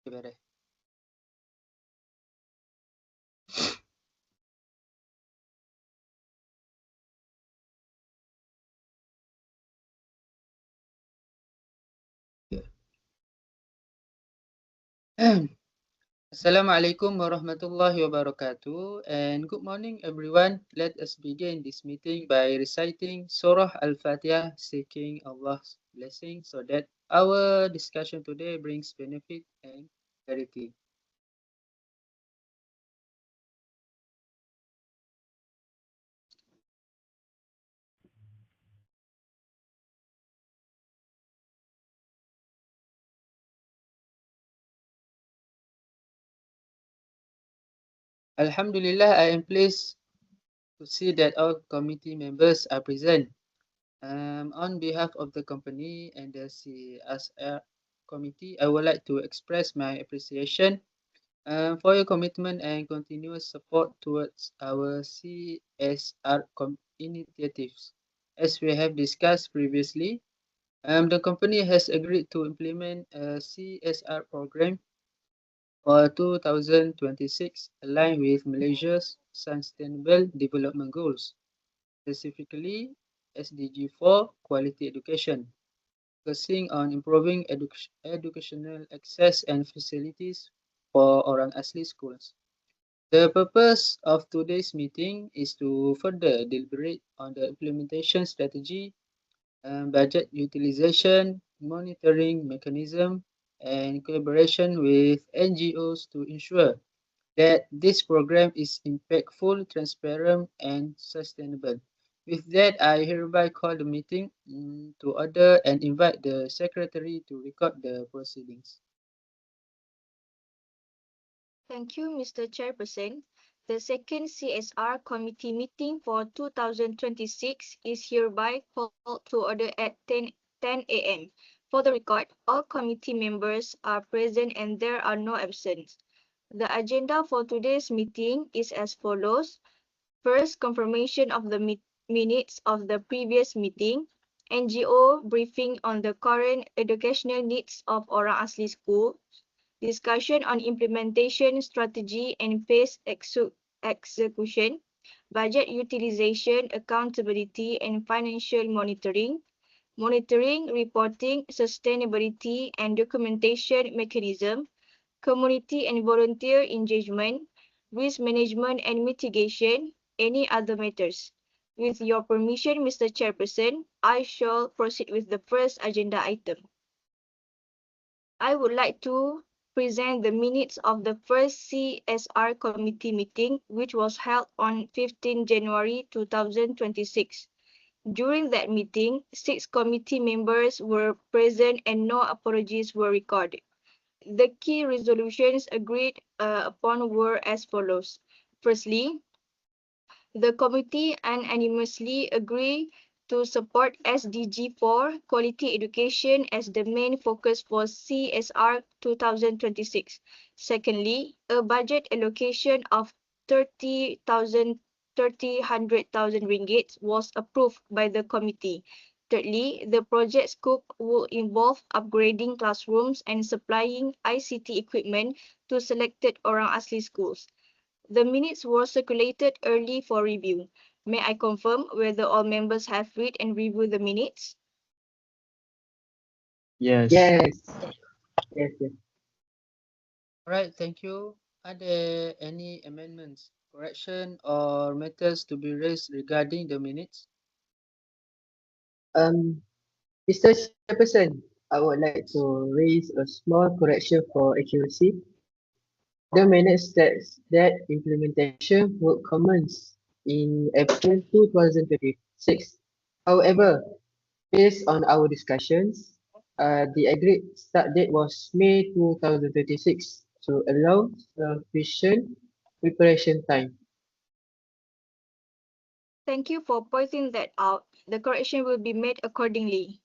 Beres. Assalamualaikum warahmatullahi wabarakatuh, and good morning everyone. Let us begin this meeting by reciting Surah Al-Fatiha, seeking Allah's blessing so that our discussion today brings benefit and clarity. Alhamdulillah, I am pleased to see that all committee members are present. On behalf of the company and the CSR committee, I would like to express my appreciation for your commitment and continuous support towards our CSR initiatives. As we have discussed previously, the company has agreed to implement a CSR program for 2026 aligned with Malaysia's Sustainable Development Goals, specifically SDG 4 Quality Education, focusing on improving educational access and facilities for Orang Asli schools. The purpose of today's meeting is to further deliberate on the implementation strategy, budget utilization, monitoring mechanism, and collaboration with NGOs to ensure that this program is impactful, transparent, and sustainable. With that, I hereby call the meeting to order and invite the secretary to record the proceedings. Thank you, Mr. Chairperson. The second CSR committee meeting for 2026 is hereby called to order at 10 a.m. For the record, all committee members are present and there are no absent. The agenda for today's meeting is as follows. First, confirmation of the minutes of the previous meeting, NGO briefing on the current educational needs of Orang Asli School, discussion on implementation strategy and phase execution, budget utilization, accountability, and financial monitoring, monitoring, reporting, sustainability, and documentation mechanism, community and volunteer engagement, risk management and mitigation, any other matters. With your permission, Mr. Chairperson, I shall proceed with the first agenda item. I would like to present the minutes of the first CSR committee meeting, which was held on 15 January 2026. During that meeting, 6 committee members were present and no apologies were recorded. The key resolutions agreed upon were as follows. Firstly, the committee unanimously agreed to support SDG 4 quality education as the main focus for CSR 2026. Secondly, a budget allocation of 30,000 ringgit was approved by the committee. Thirdly, the project scope will involve upgrading classrooms and supplying ICT equipment to selected Orang Asli schools. The minutes were circulated early for review. May I confirm whether all members have read and reviewed the minutes? Yes. Yes, yes. Alright, thank you. Are there any amendments, correction, or matters to be raised regarding the minutes? Mr. Chairperson, I would like to raise a small correction for accuracy. The minutes states that implementation would commence in April 2026. However, based on our discussions, the agreed start date was May 2026 to allow sufficient preparation time. Thank you for pointing that out. The correction will be made accordingly.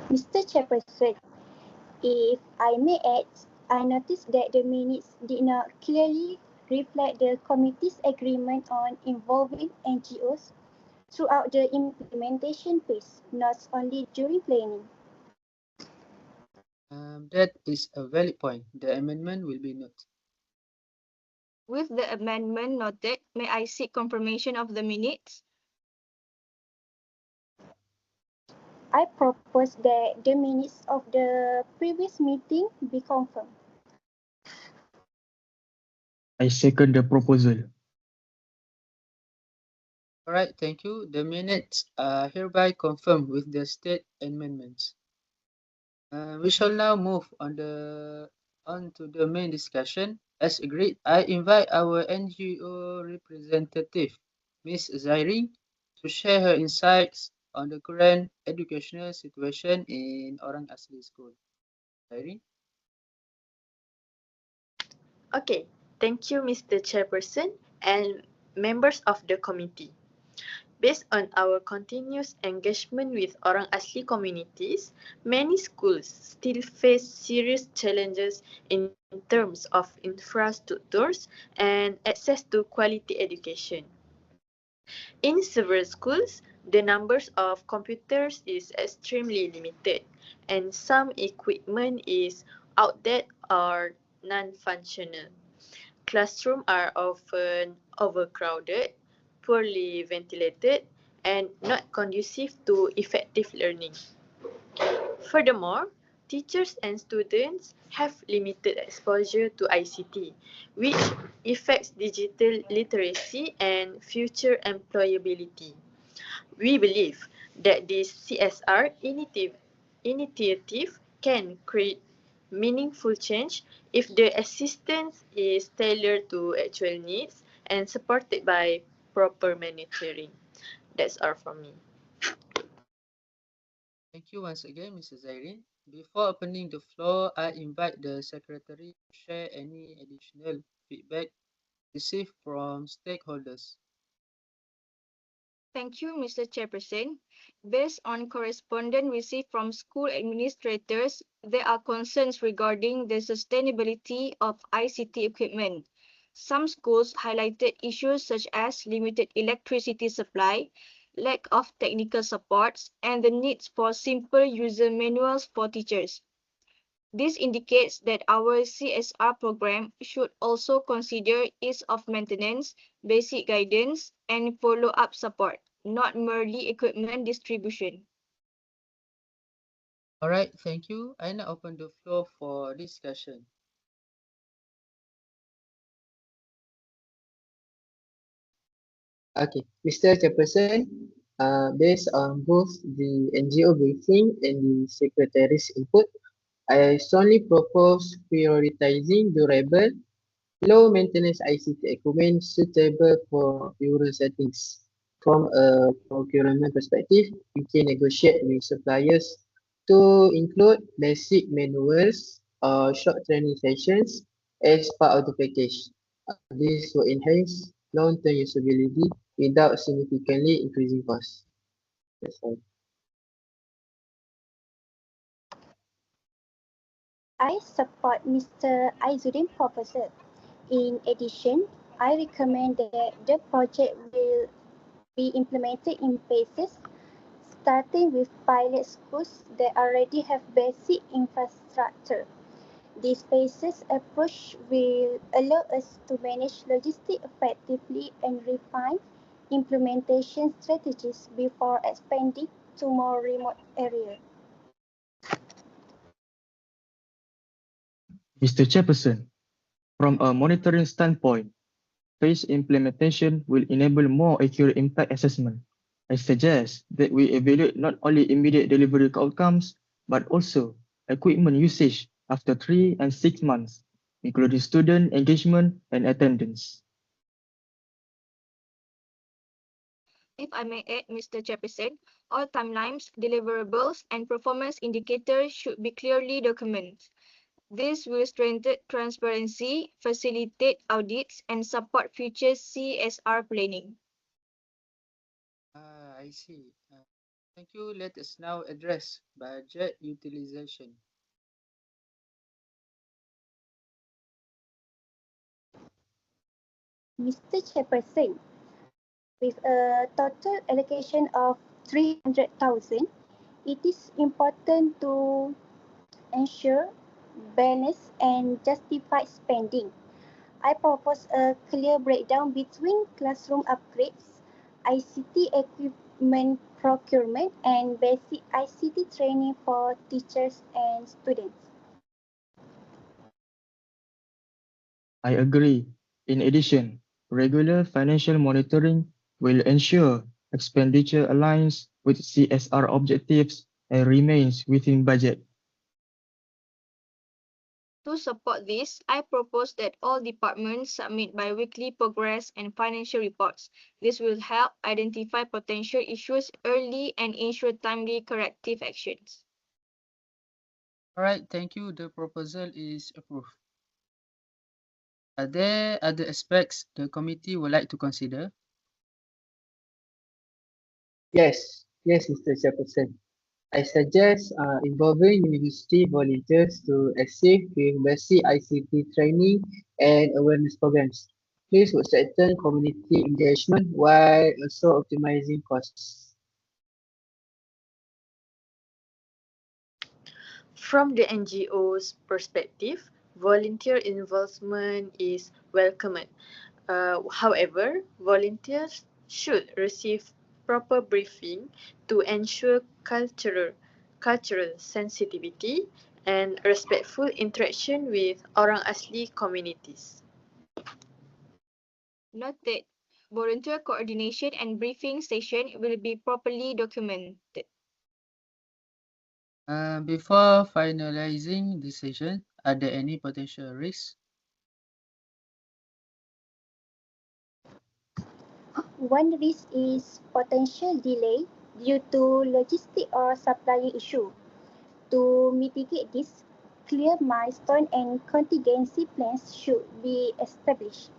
Mr. Chairperson, if I may add, I noticed that the minutes did not clearly reflect the committee's agreement on involving NGOs throughout the implementation phase, not only during planning. That is a valid point. The amendment will be noted. With the amendment noted, may I seek confirmation of the minutes? I propose that the minutes of the previous meeting be confirmed. I second the proposal. All right, thank you. The minutes are hereby confirmed with the state amendments. We shall now move on to the main discussion. As agreed, I invite our NGO representative, Ms. Zairi, to share her insights on the current educational situation in Orang Asli School. Zairi? Okay, thank you, Mr. Chairperson and members of the committee. Based on our continuous engagement with Orang Asli communities, many schools still face serious challenges in terms of infrastructures and access to quality education. In several schools, the numbers of computers is extremely limited and some equipment is outdated or non-functional. Classrooms are often overcrowded, poorly ventilated, and not conducive to effective learning. Furthermore, teachers and students have limited exposure to ICT, which affects digital literacy and future employability. We believe that this CSR initiative can create meaningful change if the assistance is tailored to actual needs and supported by proper monitoring. That's all from me. Thank you once again, Mrs. Zairi. Before opening the floor, I invite the Secretary to share any additional feedback received from stakeholders. Thank you, Mr. Chairperson. Based on correspondence received from school administrators, there are concerns regarding the sustainability of ICT equipment. Some schools highlighted issues such as limited electricity supply, lack of technical supports, and the needs for simple user manuals for teachers. This indicates that our CSR program should also consider ease of maintenance, basic guidance, and follow-up support, not merely equipment distribution. All right, thank you. I now open the floor for discussion. Okay, Mr. Chairperson, based on both the NGO briefing and the Secretary's input, I strongly propose prioritizing durable, low maintenance ICT equipment suitable for rural settings. From a procurement perspective, we can negotiate with suppliers to include basic manuals or short training sessions as part of the package. This will enhance long-term usability without significantly increasing costs. That's all. I support Mr. Aizuddin's proposal. In addition, I recommend that the project will be implemented in phases, starting with pilot schools that already have basic infrastructure. This phases approach will allow us to manage logistics effectively and refine implementation strategies before expanding to more remote areas. Mr. Chairperson, from a monitoring standpoint, phased implementation will enable more accurate impact assessment. I suggest that we evaluate not only immediate delivery outcomes, but also equipment usage after 3 and 6 months, including student engagement and attendance. If I may add, Mr. Chairperson, all timelines, deliverables, and performance indicators should be clearly documented. This will strengthen transparency, facilitate audits, and support future CSR planning. I see. Thank you. Let us now address budget utilization. Mr. Chairperson, with a total allocation of 300,000, it is important to ensure balanced and justified spending. I propose a clear breakdown between classroom upgrades, ICT equipment procurement, and basic ICT training for teachers and students. I agree. In addition, regular financial monitoring will ensure expenditure aligns with CSR objectives and remains within budget. To support this, I propose that all departments submit bi-weekly progress and financial reports. This will help identify potential issues early and ensure timely corrective actions. All right, thank you. The proposal is approved. Are there other aspects the committee would like to consider? Yes, Mr. Chairperson. I suggest involving university volunteers to assist with basic ICT training and awareness programs. This would strengthen community engagement while also optimizing costs. From the NGO's perspective, volunteer involvement is welcomed. However, volunteers should receive proper briefing to ensure cultural sensitivity and respectful interaction with orang asli communities. Note that volunteer coordination and briefing session will be properly documented. Before finalizing decision, are there any potential risks? One risk is potential delay due to logistic or supplier issue. To mitigate this, clear milestone and contingency plans should be established.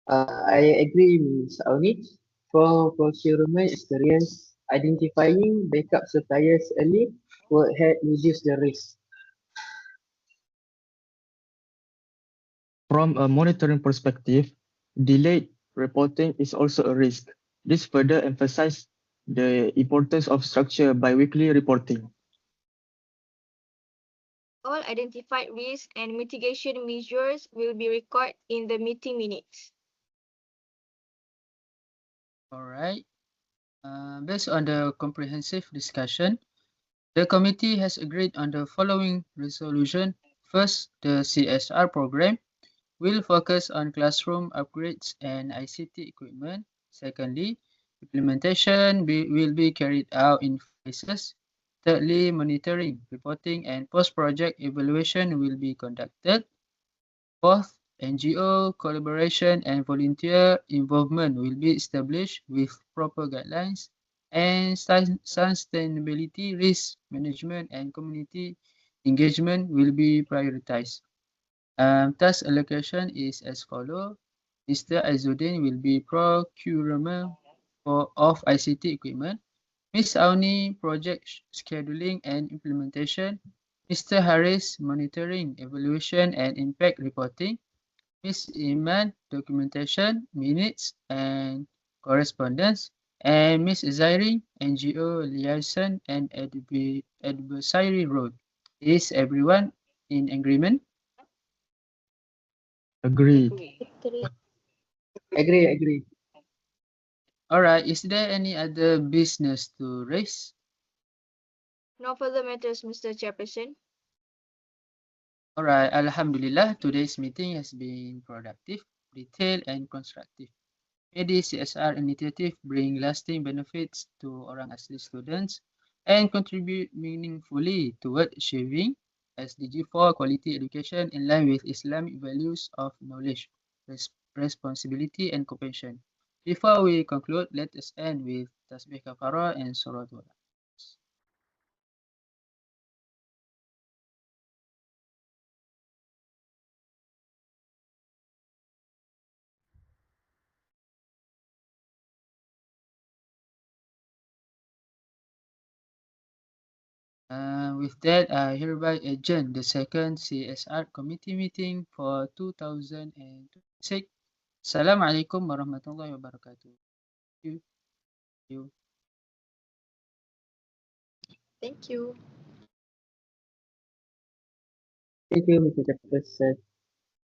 I agree, Ms. Auni. From procurement experience, identifying backup suppliers early will help reduce the risk. From a monitoring perspective, delayed reporting is also a risk. This further emphasizes the importance of structured biweekly reporting. All identified risks and mitigation measures will be recorded in the meeting minutes. All right. Based on the comprehensive discussion, the committee has agreed on the following resolution. First, the CSR program will focus on classroom upgrades and ICT equipment. Secondly, implementation will be carried out in phases. Thirdly, monitoring, reporting, and post-project evaluation will be conducted. Fourth, NGO collaboration and volunteer involvement will be established with proper guidelines, and sustainability, risk management, and community engagement will be prioritized. Task allocation is as follows. Mr. Azuddin will be procurement of ICT equipment. Ms. Auni, project scheduling and implementation. Mr. Harris, monitoring, evaluation, and impact reporting. Ms. Iman, documentation, minutes, and correspondence. And Ms. Zairi, NGO liaison and advisory role. Is everyone in agreement? Agreed. Agree. Agree. All right. Is there any other business to raise? No further matters, Mr. Chairperson. All right. Alhamdulillah, today's meeting has been productive, detailed, and constructive. May this CSR initiative bring lasting benefits to orang asli students and contribute meaningfully toward achieving SDG 4 quality education in line with Islamic values of knowledge, responsibility, and compassion. Before we conclude, let us end with Tasbih Kafara and Surah Al. With that, I hereby adjourn the second CSR committee meeting for 2026. Assalamualaikum warahmatullahi wabarakatuh. Thank you. Thank you. Thank you, Mr. Chairperson.